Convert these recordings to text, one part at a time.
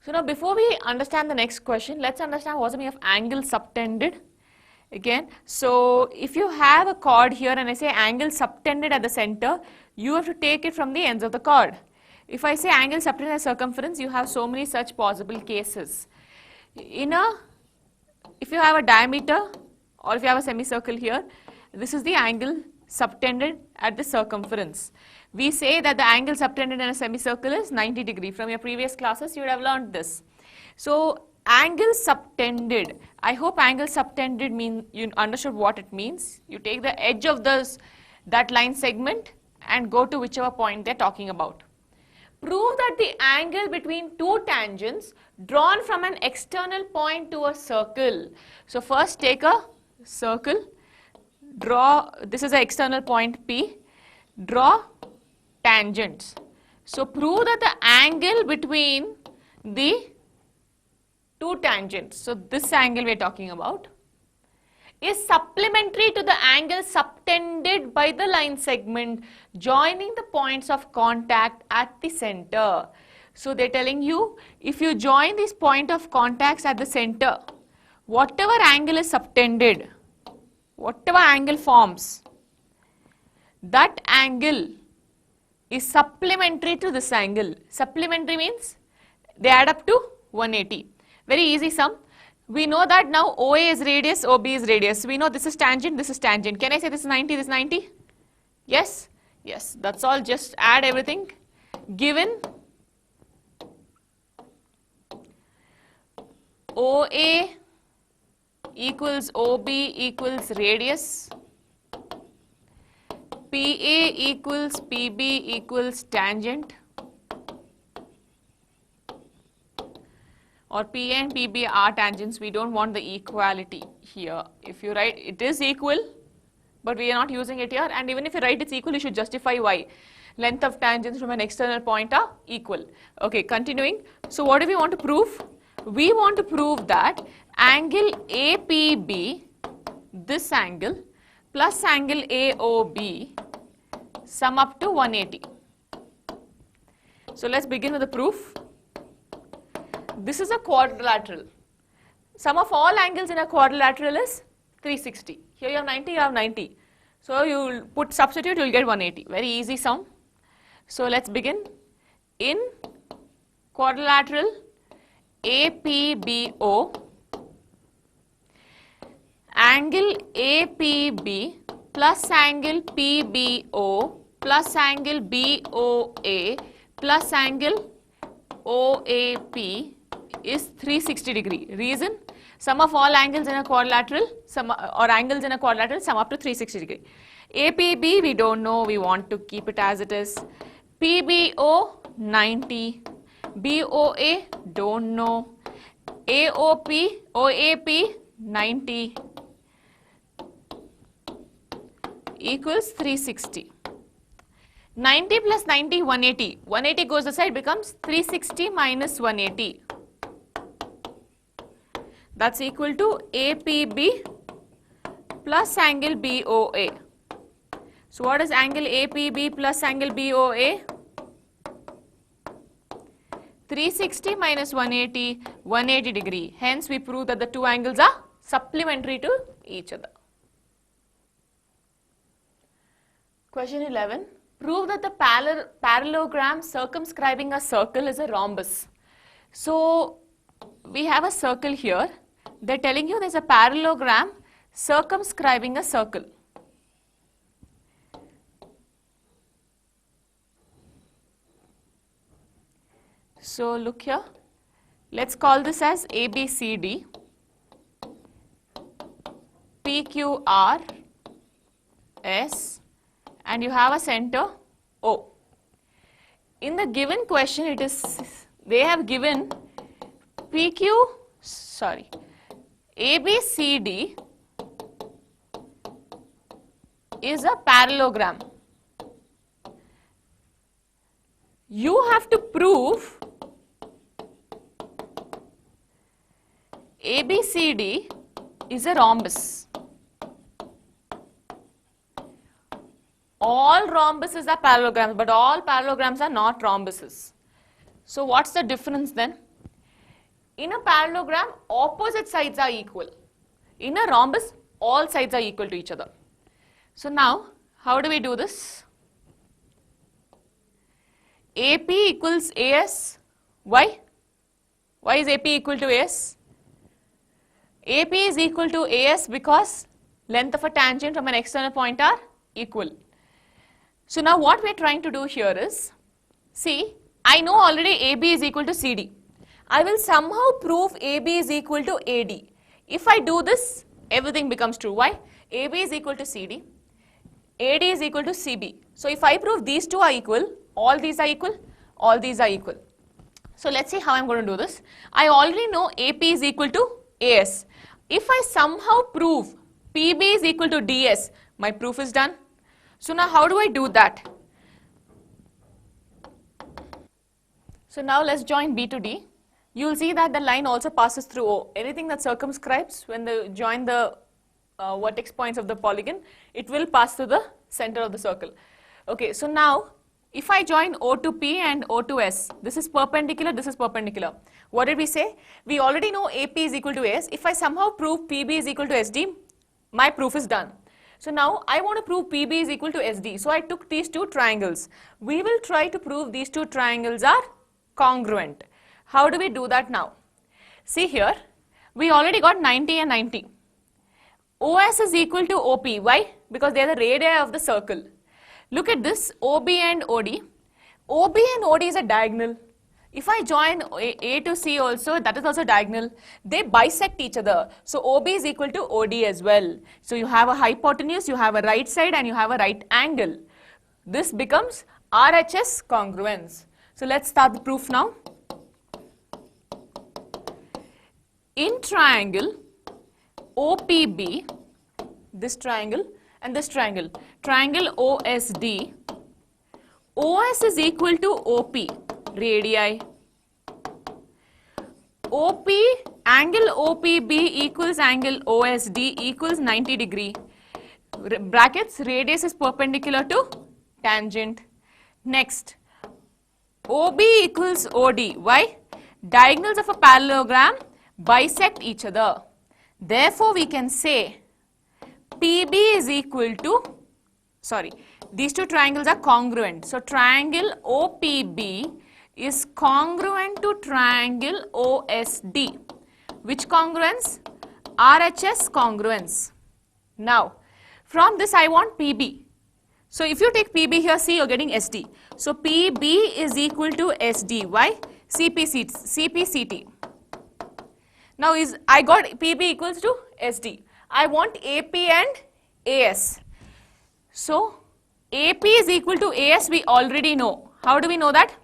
So now before we understand the next question, let's understand what's the meaning of angle subtended. Again, so if you have a chord here and I say angle subtended at the center, you have to take it from the ends of the chord. If I say angle subtended at circumference, you have so many such possible cases. If you have a diameter or if you have a semicircle here, this is the angle subtended at the circumference. We say that the angle subtended in a semicircle is 90 degrees. From your previous classes, you would have learned this. So angle subtended, I hope angle subtended mean you understood what it means. You take the edge of that line segment and go to whichever point they're talking about. Prove that the angle between two tangents drawn from an external point to a circle. So first take a circle, draw, this is an external point P, draw tangents. So prove that the angle between the two tangents, so this angle we are talking about, is supplementary to the angle subtended by the line segment joining the points of contact at the center. So they're telling you, if you join these point of contacts at the center, whatever angle is subtended, whatever angle forms, that angle is supplementary to this angle. Supplementary means they add up to 180. Very easy sum. We know that now OA is radius, OB is radius. We know this is tangent, this is tangent. Can I say this is 90, this is 90? Yes? Yes. That's all. Just add everything. Given OA equals OB equals radius, PA equals PB equals tangent, or PA and PB are tangents. We don't want the equality here. If you write it is equal, but we are not using it here, and even if you write it's equal, you should justify why. Length of tangents from an external point are equal. Okay, continuing. So what do we want to prove? We want to prove that angle APB, this angle, plus angle AOB sum up to 180. So let's begin with the proof. This is a quadrilateral. Sum of all angles in a quadrilateral is 360. Here you have 90, you have 90. So you will substitute, you will get 180. Very easy sum. So let's begin. In quadrilateral APBO, angle APB plus angle PBO plus angle BOA plus angle OAP is 360 degree. Reason? Sum of all angles in a quadrilateral, or angles in a quadrilateral sum up to 360 degree. APB we don't know, we want to keep it as it is. PBO 90, BOA don't know, AOP, OAP 90 equals 360. 90 plus 90, 180. 180 goes aside, becomes 360 minus 180. That's equal to APB plus angle BOA. So what is angle APB plus angle BOA? 360 minus 180, 180 degree. Hence we prove that the two angles are supplementary to each other. Question 11. Prove that the parallelogram circumscribing a circle is a rhombus. So we have a circle here. They're telling you there's a parallelogram circumscribing a circle. So look here. Let's call this as ABCD, PQR, S, and you have a center O. In the given question, they have given ABCD is a parallelogram. You have to prove ABCD is a rhombus. All rhombuses are parallelograms, but all parallelograms are not rhombuses. So what's the difference then? In a parallelogram, opposite sides are equal. In a rhombus, all sides are equal to each other. So now, how do we do this? AP equals AS. Why? Why is AP equal to AS? AP is equal to AS because length of a tangent from an external point are equal. So now what we are trying to do here is, see, I know already AB is equal to CD. I will somehow prove AB is equal to AD. If I do this, everything becomes true. Why? AB is equal to CD, AD is equal to CB. So if I prove these two are equal, all these are equal, all these are equal. So let's see how I'm going to do this. I already know AP is equal to AS. If I somehow prove PB is equal to DS, my proof is done. So now how do I do that? So now let's join B to D. You will see that the line also passes through O. Anything that circumscribes when they join the vertex points of the polygon, it will pass through the center of the circle. Okay, so now if I join O to P and O to S, this is perpendicular, this is perpendicular. What did we say? We already know AP is equal to AS. If I somehow prove PB is equal to SD, my proof is done. So now I want to prove PB is equal to SD. So I took these two triangles. We will try to prove these two triangles are congruent. How do we do that now? See here, we already got 90 and 90. OS is equal to OP. Why? Because they are the radii of the circle. Look at this, OB and OD. OB and OD is a diagonal. If I join A to C also, that is also diagonal. They bisect each other. So OB is equal to OD as well. So you have a hypotenuse, you have a right side and you have a right angle. This becomes RHS congruence. So let's start the proof now. In triangle OPB, this triangle and this triangle, triangle OSD, OS is equal to OP, radii. OP, angle OPB equals angle OSD equals 90 degree. Brackets, radius is perpendicular to tangent. Next, OB equals OD. Why? Diagonals of a parallelogram bisect each other. Therefore, we can say PB is equal to, these two triangles are congruent. So, triangle OPB is congruent to triangle OSD. Which congruence? RHS congruence. Now, from this I want PB. So, if you take PB here, see you are getting SD. So, PB is equal to SD. Why? CPCT. Now, I got PB equals to SD. I want AP and AS. So, AP is equal to AS we already know. How do we know that?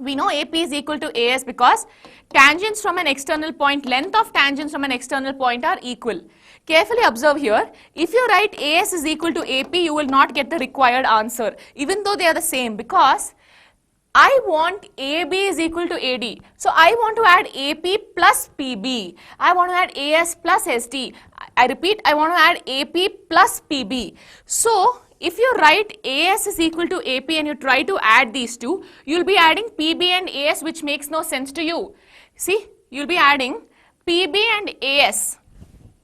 We know AP is equal to AS because tangents from an external point, length of tangents from an external point are equal. Carefully observe here, if you write AS is equal to AP, you will not get the required answer, even though they are the same, because I want AB is equal to AD. So, I want to add AP plus PB. I want to add AS plus SD. I repeat, I want to add AP plus PB. So, if you write AS is equal to AP and you try to add these two, you will be adding PB and AS, which makes no sense to you. See, you will be adding PB and AS.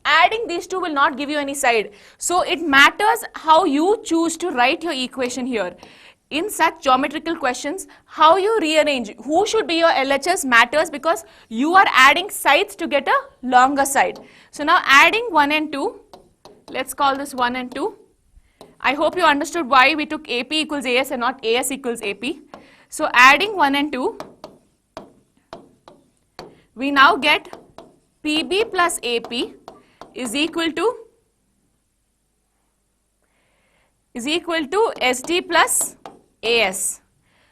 Adding these two will not give you any side. So, it matters how you choose to write your equation here. In such geometrical questions, how you rearrange, who should be your LHS matters because you are adding sides to get a longer side. So, now adding 1 and 2, let's call this 1 and 2. I hope you understood why we took AP equals AS and not AS equals AP. So, adding 1 and 2, we now get PB plus AP is equal to SD plus AS.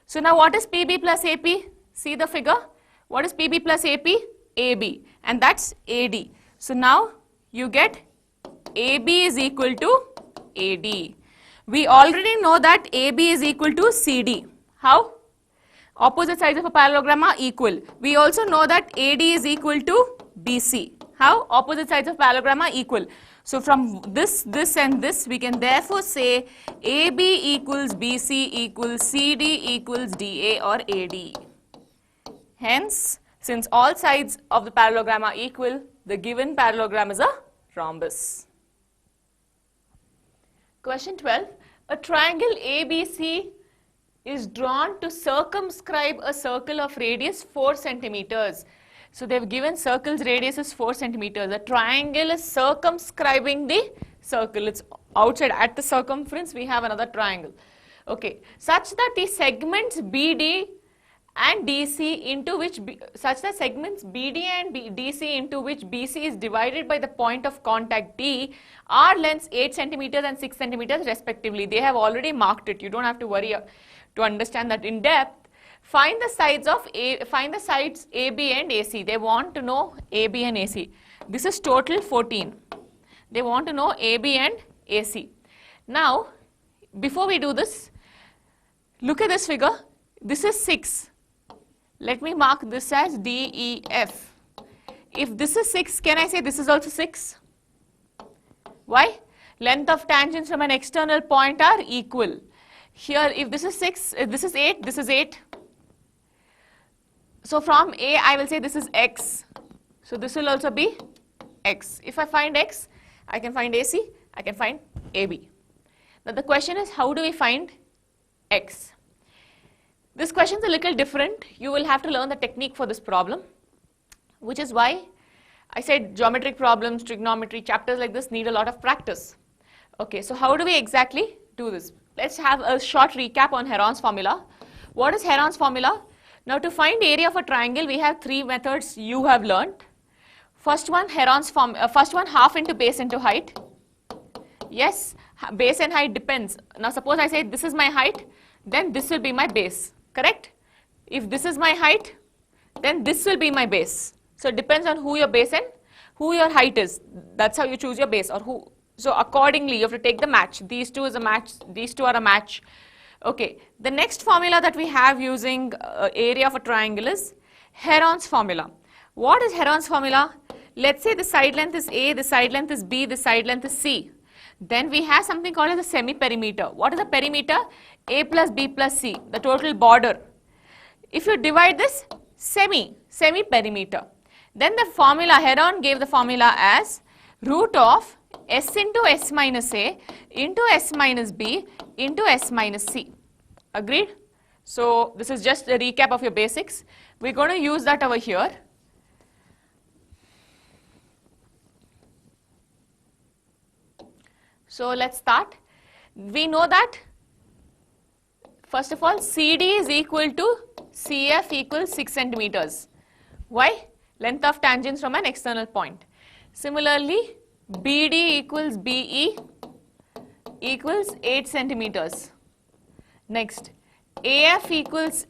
So, now what is PB plus AP? See the figure. What is PB plus AP? AB, and that's AD. So, now you get AB is equal to AD. We already know that AB is equal to CD. How? Opposite sides of a parallelogram are equal. We also know that AD is equal to BC. How? Opposite sides of parallelogram are equal. So, from this and this, we can therefore say AB equals BC equals CD equals DA or AD. Hence, Since all sides of the parallelogram are equal, the given parallelogram is a rhombus. Question 12. A triangle ABC is drawn to circumscribe a circle of radius 4 centimeters. So they've given circle's radius is 4 centimeters. A triangle is circumscribing the circle. It's outside at the circumference we have another triangle. Okay, such that the segments BD and DC into which such that segments BD and DC into which BC is divided by the point of contact D are lengths 8 centimeters and 6 centimeters respectively. They have already marked it. You don't have to worry to understand that in depth. Find the sides of AB and AC. They want to know AB and AC. This is total 14. They want to know AB and AC. Now, before we do this, look at this figure. This is 6. Let me mark this as DEF. If this is 6, can I say this is also 6? Why? Length of tangents from an external point are equal. Here, if this is 6, if this is 8, this is 8. So from A, I will say this is X. So this will also be X. If I find X, I can find AC, I can find AB. Now the question is, how do we find X? This question is a little different. You will have to learn the technique for this problem, which is why I said geometric problems, trigonometry, chapters like this need a lot of practice. Okay, so how do we exactly do this? Let's have a short recap on Heron's formula. What is Heron's formula? Now to find area of a triangle, we have 3 methods you have learned. First one, half into base into height. Yes, base and height depends. Now suppose I say this is my height, then this will be my base. Correct? If this is my height, then this will be my base. So it depends on who your base and who your height is. That's how you choose your base or who. So accordingly, you have to take the match. These two is a match. These two are a match. Okay. The next formula that we have using area of a triangle is Heron's formula. What is Heron's formula? Let's say the side length is A, the side length is B, the side length is C. Then we have something called as a semi-perimeter. What is a perimeter? A plus B plus C, the total border. If you divide this, semi-perimeter. Then the formula, Heron gave the formula as root of S into S minus A into S minus B into S minus C. Agreed? So this is just a recap of your basics. We're going to use that over here. So let's start. We know that first of all CD is equal to CF equals 6 centimeters. Why? Length of tangents from an external point. Similarly, BD equals BE equals 8 centimeters. Next, AF equals,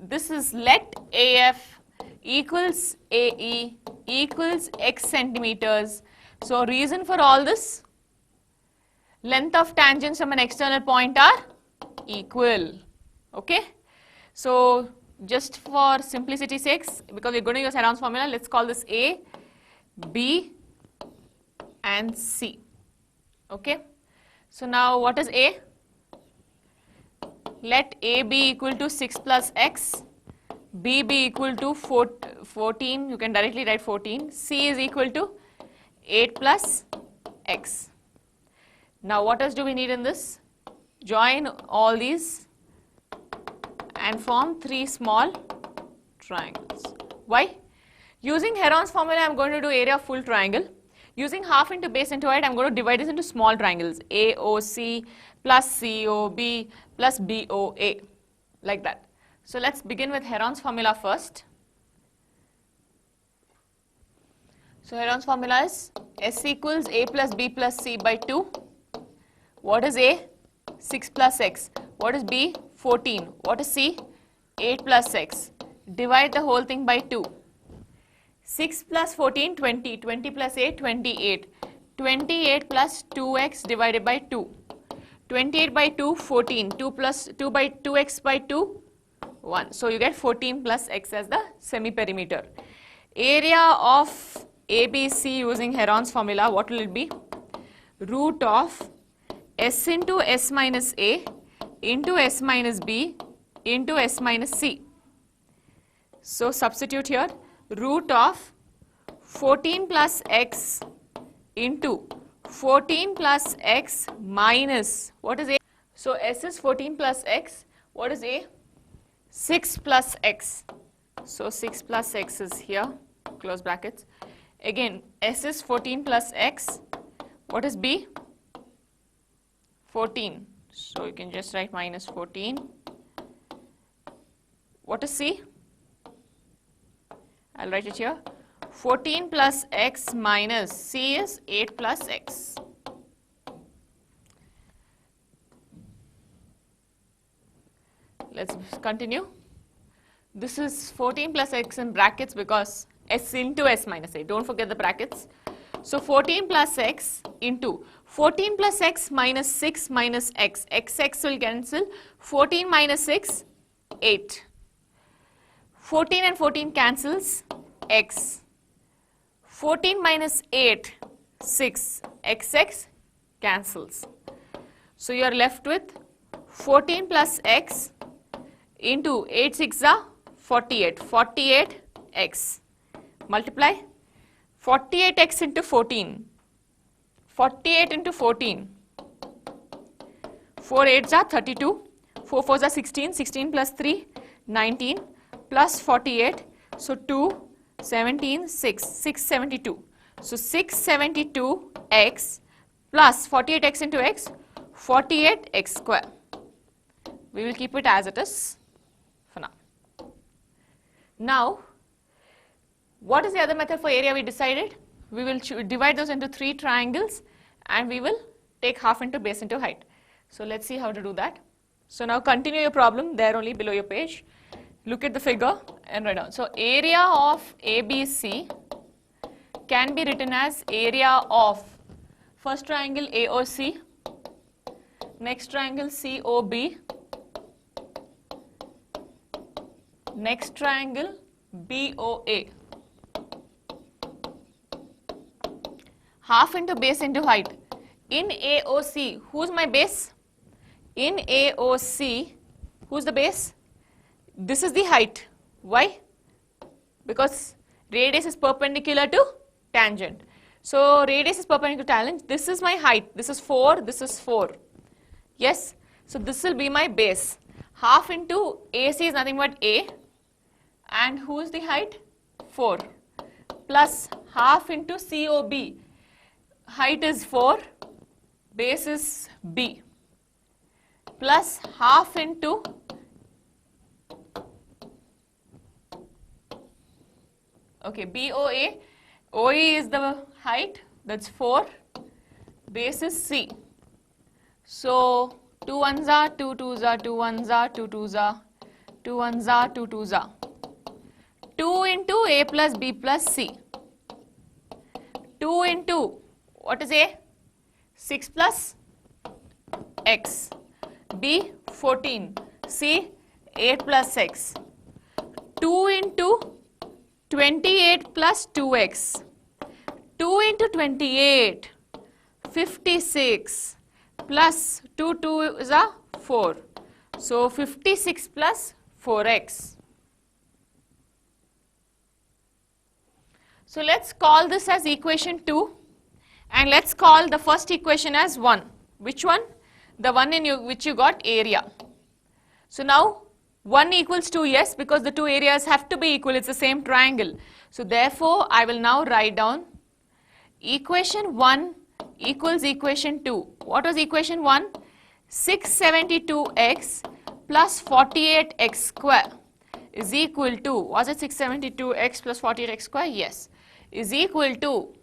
this is let AF equals AE equals X centimeters. So reason for all this, length of tangents from an external point are equal. Okay. So just for simplicity's sake, because we're going to use Heron's formula, let's call this A, B and C. Okay. So now what is A? Let A be equal to 6 plus X, B be equal to 14, you can directly write 14, C is equal to 8 plus X. Now what else do we need in this? Join all these and form 3 small triangles. Why? Using Heron's formula, I'm going to do area of full triangle. Using half into base into height, I'm going to divide this into small triangles. AOC plus COB plus BOA, like that. So let's begin with Heron's formula first. So Heron's formula is S equals A plus B plus C by 2. What is A? 6 plus X. What is B? 14. What is C? 8 plus X. Divide the whole thing by 2. 6 plus 14, 20. 20 plus 8, 28. 28 plus 2x divided by 2. 28 by 2, 14. 2 plus 2 by 2x by 2, 1. So you get 14 plus x as the semi-perimeter. Area of ABC using Heron's formula, what will it be? Root of S into S minus A into S minus B into S minus C. So substitute here, root of 14 plus x into 14 plus x minus, what is a? So s is 14 plus x, what is a? 6 plus x. So 6 plus x is here, close brackets. Again, s is 14 plus x, what is b? 14. So you can just write minus 14. What is c? I'll write it here. 14 plus x minus c is 8 plus x. Let's continue. This is 14 plus x in brackets because s into s minus a. Don't forget the brackets. So 14 plus x into 14 plus x minus 6 minus x. X will cancel. 14 minus 6, 8. 14 and 14 cancels, x. 14 minus 8, 6. X cancels. So you are left with 14 plus x into 8 6 are 48. 48x. Multiply 48x into 14. 48 into 14. 4 8s are 32. 4 4s are 16. 16 plus 3, 19 plus 48. So 2, 17, 6. 672. So 672x plus 48x into x, 48x square. We will keep it as it is for now. Now, what is the other method for area we decided? We will divide those into 3 triangles and we will take half into base into height. So let's see how to do that. So now continue your problem there only below your page. Look at the figure and write down. So area of ABC can be written as area of first triangle AOC, next triangle COB, next triangle BOA. Half into base into height. In AOC, who's my base? In AOC, who's the base? This is the height. Why? Because radius is perpendicular to tangent. So radius is perpendicular to tangent. This is my height. This is 4. This is 4. Yes. So this will be my base. Half into AC is nothing but A. And who is the height? 4. Plus half into COB. Height is 4. Base is B. Plus half into BOA. OA is the height, that's 4. Base is C. So 2 1s are 2 2s are 2 1s are 2 2s are 2 1s are 2 2s are 2 into A plus B plus C. 2 into what is A? 6 plus X. B 14. C 8 plus X. 2 into 28 plus 2x. 2 into 28, 56 plus 2 2 is a 4. So 56 plus 4x. So let's call this as equation 2 and let's call the first equation as 1. Which one? The one in which you got area. So now 1 equals 2, yes, because the two areas have to be equal. It's the same triangle. So therefore, I will now write down equation 1 equals equation 2. What was equation 1? 672x plus 48x square is equal to, was it 672x plus 48x square? Yes. Is equal to,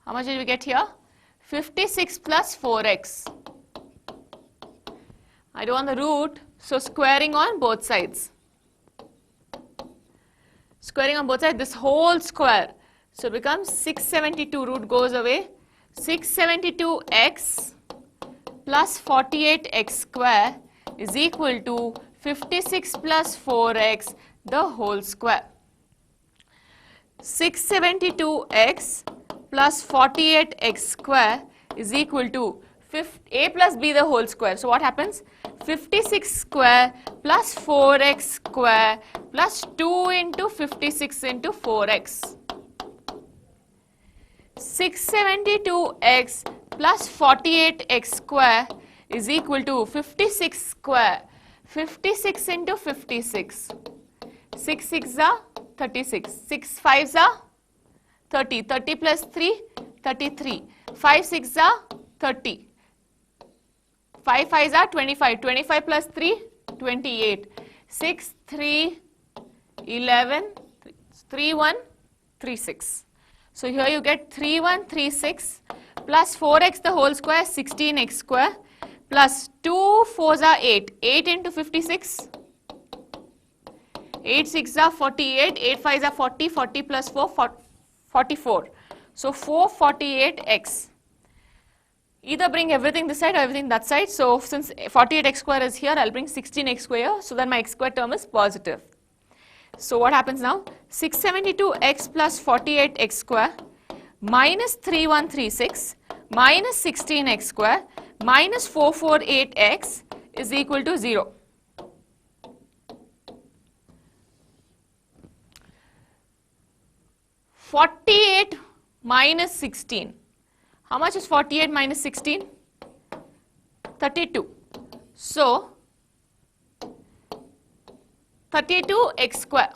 how much did we get here? 56 plus 4x. I don't want the root, so squaring on both sides. Squaring on both sides, this whole square. So it becomes 672, root goes away. 672x plus 48x square is equal to 56 plus 4x, the whole square. 672x plus 48x square is equal to a plus b the whole square. So what happens? 56 square plus 4x square plus 2 into 56 into 4x. 672x plus 48x square is equal to 56 square. 56 into 56. 6 6 are 36. 6 5 are 30. 30 plus 3, 33. 5 6 are 30. 5 5 are 25. 25 plus 3, 28. 6 3 11 3 1 3 6. So here you get 3 1 3 6 plus 4x the whole square 16x square plus 2 4s are 8. 8 into 56. 8 6 are 48. 8 5 are 40. 40 plus 4 44. So 448x. Either bring everything this side or everything that side. So since 48x square is here, I'll bring 16x square here. So then my x square term is positive. So what happens now? 672x plus 48x square minus 3136 minus 16x square minus 448x is equal to 0. (48 minus 16). How much is 48 minus 16? 32. So 32x square.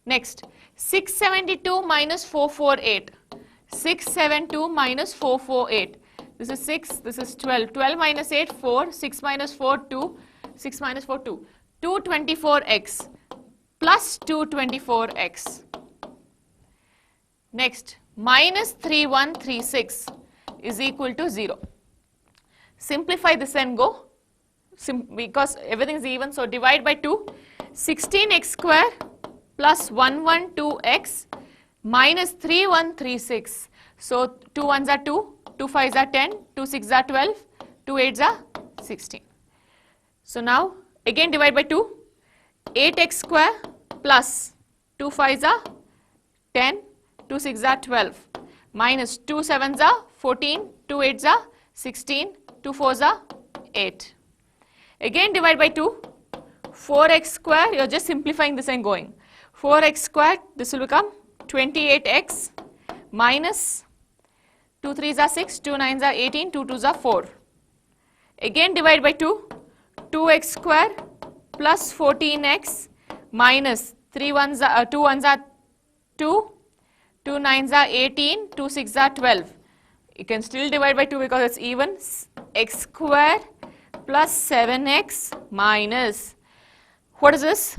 Next, 672 minus 448. 672 minus 448. This is 6, this is 12. 12 minus 8, 4. 6 minus 4, 2. 6 minus 4, 2. 224x plus 224x. Next, minus 3136 is equal to 0. Simplify this and go. Because everything is even, so divide by 2. 16x square plus 112x minus 3136. So 2 1s are 2, 2 5s are 10, 2 6s are 12, 2 8s are 16. So now again divide by 2. 8x square plus 2 5s are 10, 2 6s are 12 minus 2 7s are 14, 2 8s are 16, 2 4s are 8. Again divide by 2. 4x square, you are just simplifying this and going. 4x square, this will become 28x minus 2 3s are 6, 2 9s are 18, 2 2s are 4. Again divide by 2. 2x square plus 14x minus 2 1s are 2, 2 9s are 18, 2 6s are 12. You can still divide by 2 because it's even. X square plus 7x minus, what is this?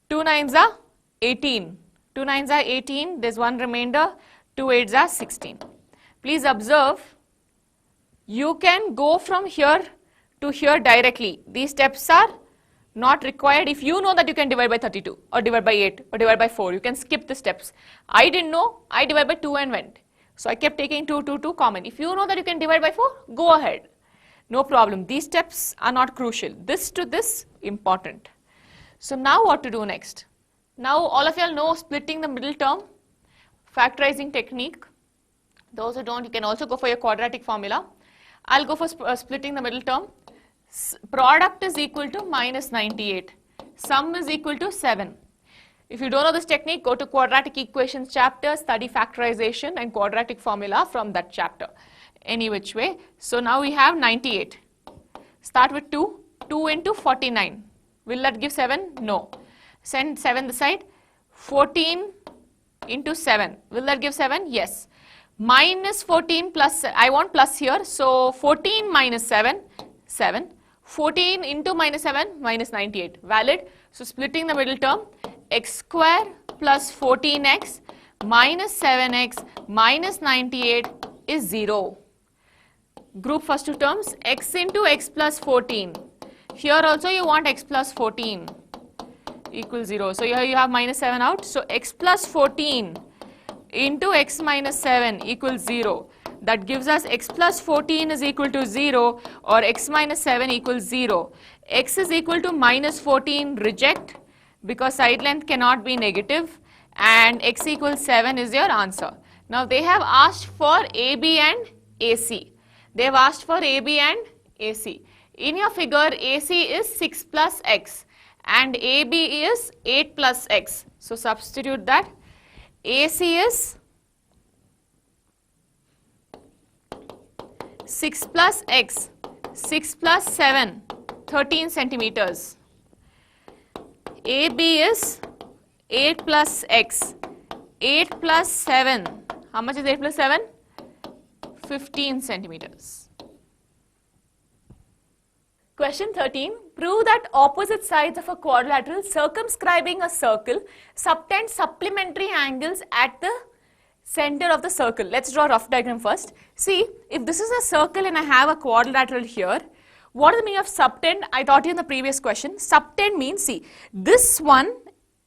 2 9s are 18. 2 9s are 18, there's one remainder, 2 8s are 16. Please observe, you can go from here to here directly. These steps are not required if you know that you can divide by 32 or divide by 8 or divide by 4. You can skip the steps. I didn't know, I divide by 2 and went. So I kept taking 2, 2, 2 common. If you know that you can divide by 4, go ahead. No problem. These steps are not crucial. This to this, important. So now what to do next? Now all of you all know splitting the middle term, factorizing technique. Those who don't, you can also go for your quadratic formula. I'll go for splitting the middle term. Product is equal to minus 98. Sum is equal to 7. If you don't know this technique, go to quadratic equations chapter, study factorization and quadratic formula from that chapter. Any which way. So now we have 98. Start with 2. 2 into 49. Will that give 7? No. Send 7 this side. 14 into 7. Will that give 7? Yes. Minus 14 plus, I want plus here. So 14 minus 7, 7. 14 into minus 7, minus 98. Valid. So splitting the middle term, x square plus 14x minus 7x minus 98 is 0. Group first two terms, x into x plus 14. Here also you want x plus 14 equals 0. So here you have minus 7 out. So x plus 14 into x minus 7 equals 0. That gives us x plus 14 is equal to 0 or x minus 7 equals 0. X is equal to minus 14, reject because side length cannot be negative, and x equals 7 is your answer. Now they have asked for AB and AC. They've asked for AB and AC. In your figure, AC is 6 plus x and AB is 8 plus x. So substitute that. AC is 6 plus x, 6 plus 7, 13 centimeters. AB is 8 plus x, 8 plus 7. How much is 8 plus 7? 15 centimeters. Question 13. Prove that opposite sides of a quadrilateral circumscribing a circle subtend supplementary angles at the center of the circle. Let's draw a rough diagram first. See, if this is a circle and I have a quadrilateral here, what is the meaning of subtend? I taught you in the previous question. Subtend means, see, this one,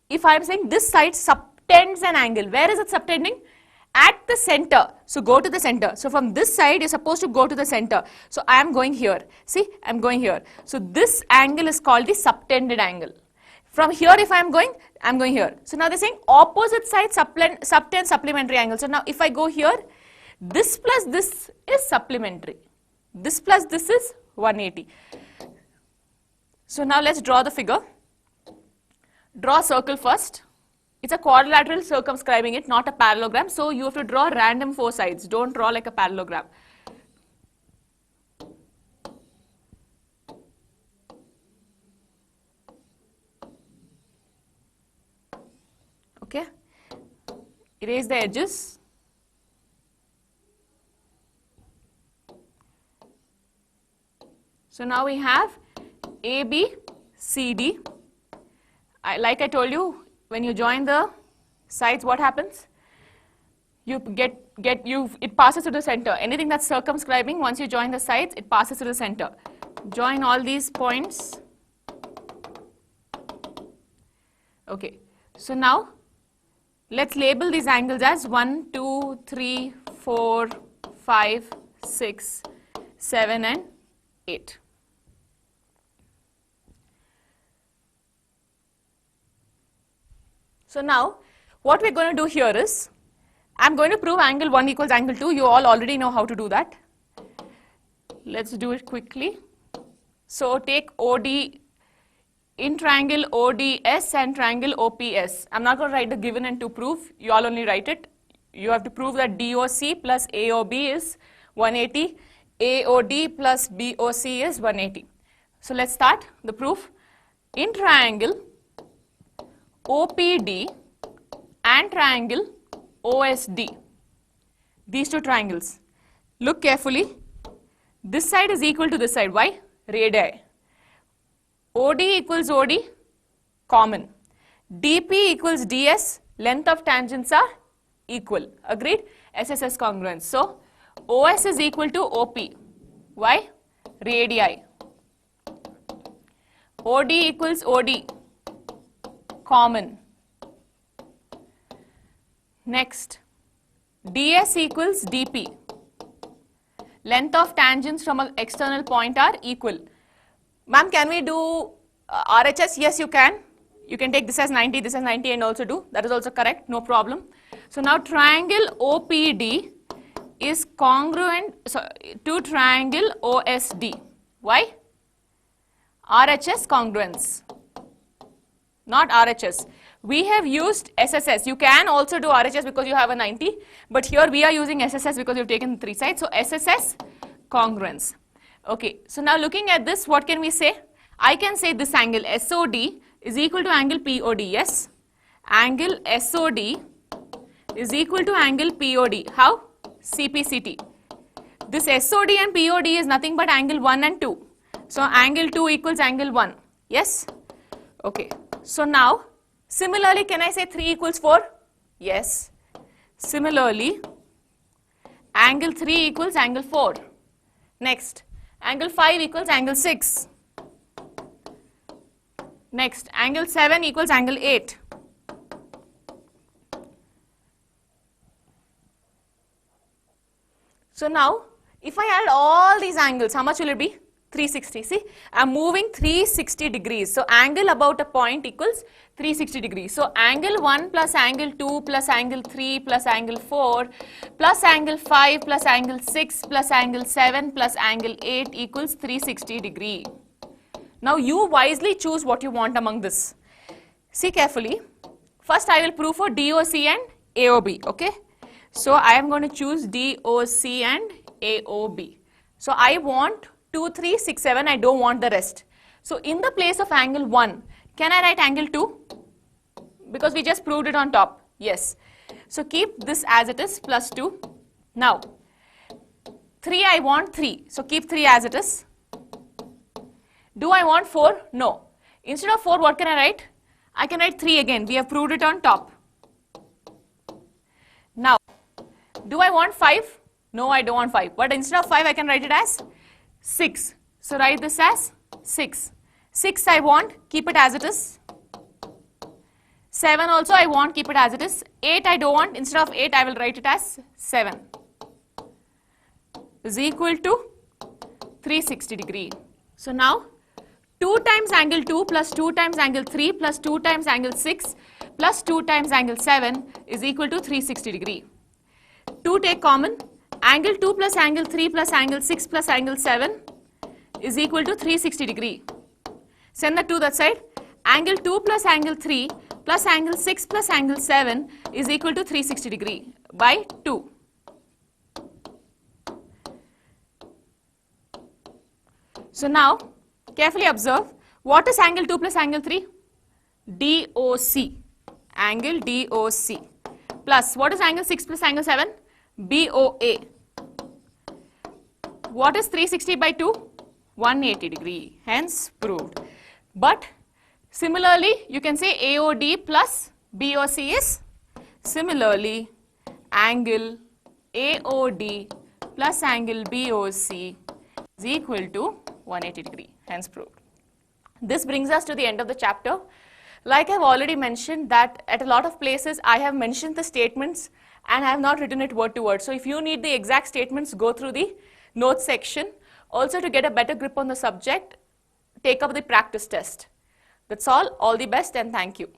if I am saying this side subtends an angle, where is it subtending? At the center. So go to the center. So from this side, you're supposed to go to the center. So I am going here. See, I'm going here. So this angle is called the subtended angle. From here, if I'm going here. So now they're saying opposite sides subtend supplementary angle. So now if I go here, this plus this is supplementary. This plus this is 180. So now let's draw the figure. Draw a circle first. It's a quadrilateral circumscribing it, not a parallelogram. So you have to draw random four sides. Don't draw like a parallelogram. Okay. Erase the edges. So now we have AB, CD. Like I told you, when you join the sides, what happens? You it passes to the center. Anything that's circumscribing, once you join the sides, it passes to the center. Join all these points. Okay. So now, let's label these angles as 1, 2, 3, 4, 5, 6, 7 and 8. So now, what we're going to do here is, I'm going to prove angle 1 equals angle 2. You all already know how to do that. Let's do it quickly. So take OD, in triangle ODS and triangle OPS. I'm not going to write the given and to prove. You all only write it. You have to prove that DOC plus AOB is 180. AOD plus BOC is 180. So let's start the proof. In triangle OPD and triangle OSD, these two triangles, look carefully. This side is equal to this side. Why? Radii. OD equals OD, common. DP equals DS, length of tangents are equal. Agreed? SSS congruence. So OS is equal to OP. Why? Radii. OD equals OD, common. Next, DS equals DP. Length of tangents from an external point are equal. Ma'am, can we do RHS? Yes, you can. You can take this as 90, this as 90 and also do. That is also correct, no problem. So now triangle OPD is congruent to triangle OSD. Why? RHS congruence, not RHS. We have used SSS. You can also do RHS because you have a 90, but here we are using SSS because you've taken three sides. So SSS congruence. Okay, so now looking at this, what can we say? I can say this angle SOD is equal to angle POD. Yes, angle SOD is equal to angle POD. How? CPCT. This SOD and POD is nothing but angle 1 and 2. So angle 2 equals angle 1. Yes? Okay. So now, similarly, can I say 3 equals 4? Yes. Similarly, angle 3 equals angle 4. Next, angle 5 equals angle 6. Next, angle 7 equals angle 8. So now, if I add all these angles, how much will it be? 360. See, I'm moving 360 degrees. So angle about a point equals 360 degrees. So angle 1 plus angle 2 plus angle 3 plus angle 4 plus angle 5 plus angle 6 plus angle 7 plus angle 8 equals 360 degree. Now you wisely choose what you want among this. See carefully. First I will prove for DOC and AOB. Okay. So I am going to choose DOC and AOB. So I want 2, 3, 6, 7. I don't want the rest. So in the place of angle 1, can I write angle 2? Because we just proved it on top. Yes. So keep this as it is, plus 2. Now 3 I want 3. So keep 3 as it is. Do I want 4? No. Instead of 4, what can I write? I can write 3 again. We have proved it on top. Now, do I want 5? No, I don't want 5. But instead of 5, I can write it as 6. So write this as 6. 6 I want, keep it as it is. 7 also I want, keep it as it is. 8 I don't want, instead of 8, I will write it as 7. Is equal to 360 degree. So now, 2 times angle 2 plus 2 times angle 3 plus 2 times angle 6 plus 2 times angle 7 is equal to 360 degree. 2 take common. Angle 2 plus angle 3 plus angle 6 plus angle 7 is equal to 360 degree. Send the 2 that side. Angle 2 plus angle 3 plus angle 6 plus angle 7 is equal to 360 degree by 2. So now, carefully observe, what is angle 2 plus angle 3? DOC, angle DOC, plus what is angle 6 plus angle 7? BOA. What is 360 by 2? 180 degree, hence proved. But similarly, you can say AOD plus BOC is similarly angle AOD plus angle BOC is equal to 180 degree, hence proved. This brings us to the end of the chapter. Like I've already mentioned that at a lot of places I have mentioned the statements and I have not written it word to word. So if you need the exact statements, go through the notes section. Also, to get a better grip on the subject, take up the practice test. That's all the best, and thank you.